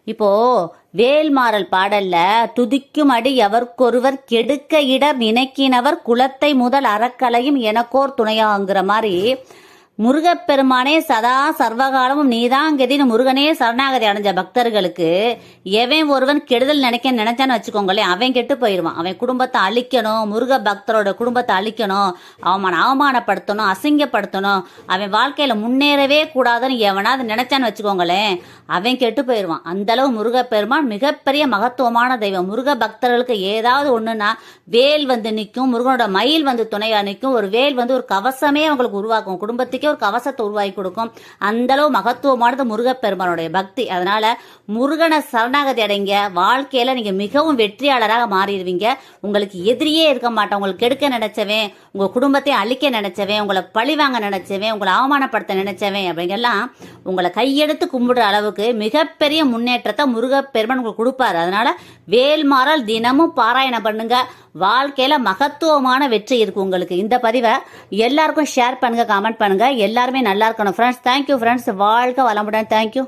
இப்போ வேல்மாறல் பாடல்ல துதிக்கும் அடி எவர்க்கொருவர் கெடுக்க இடர் நினைக்கினவர் குலத்தை முதல் அறக்கலையும் எனக்கோர் துணையாங்கிற மாதிரி முருகப்பெருமானே சதா சர்வகாலமும் நீதாங்கதின்னு முருகனே சரணாகதி அடைஞ்ச பக்தர்களுக்கு எவன் ஒருவன் கெடுதல் நினைச்சான்னு வச்சுக்கோங்களேன், அவன் கெட்டு போயிடுவான். அவன் குடும்பத்தை அழிக்கணும், முருக பக்தரோட குடும்பத்தை அழிக்கணும், அவமானப்படுத்தணும், அசிங்கப்படுத்தணும், அவன் வாழ்க்கையில முன்னேறவே கூடாதுன்னு எவனாவது நினைச்சான்னு வச்சுக்கோங்களேன், அவன் கெட்டு போயிடுவான். அந்த அளவு முருகப்பெருமான் மிகப்பெரிய மகத்துவமான தெய்வம். முருக பக்தர்களுக்கு ஏதாவது ஒண்ணுன்னா வேல் வந்து நிற்கும், முருகனோட மயில் வந்து துணையா நிற்கும். ஒரு வேல் வந்து ஒரு கவசமே அவங்களுக்கு உருவாக்கும், குடும்பத்துக்கு ஒரு கவசத்தை உருவாக்கி கொடுக்கும். அந்த அளவு மகத்துவமானது முருகப்பெருமானுடைய பக்தி. அதனால முருகனை சரணாகதி அடைங்க, வாழ்க்கையில நீங்க மிகவும் வெற்றியாளராக மாறிடுவீங்க. உங்களுக்கு எதிரியே இருக்க மாட்டேன். உங்களுக்கு கெடுக்க நினைச்சவன், உங்க குடும்பத்தை அழிக்க நினைச்சவன், உங்களை பழி வாங்க நினைச்சவன், உங்களை அவமானப்படுத்த நினைச்சவன் அப்படிங்கெல்லாம் உங்களை கையெடுத்து கும்பிடுற அளவுக்கு மிகப்பெரிய முன்னேற்றத்தை முருகப்பெருமான் உங்களுக்கு கொடுப்பாரு. அதனால வேல்மாறல் தினமும் பாராயணம் பண்ணுங்க, வாழ்க்கையில மகத்துவமான வெற்றி இருக்கு உங்களுக்கு. இந்த பதிவை எல்லாருக்கும் ஷேர் பண்ணுங்க, கமெண்ட் பண்ணுங்க. எல்லாருமே நல்லா இருக்கணும் ஃப்ரெண்ட்ஸ். Thank you friends. வாழ்க வளமுடன். தேங்க்யூ.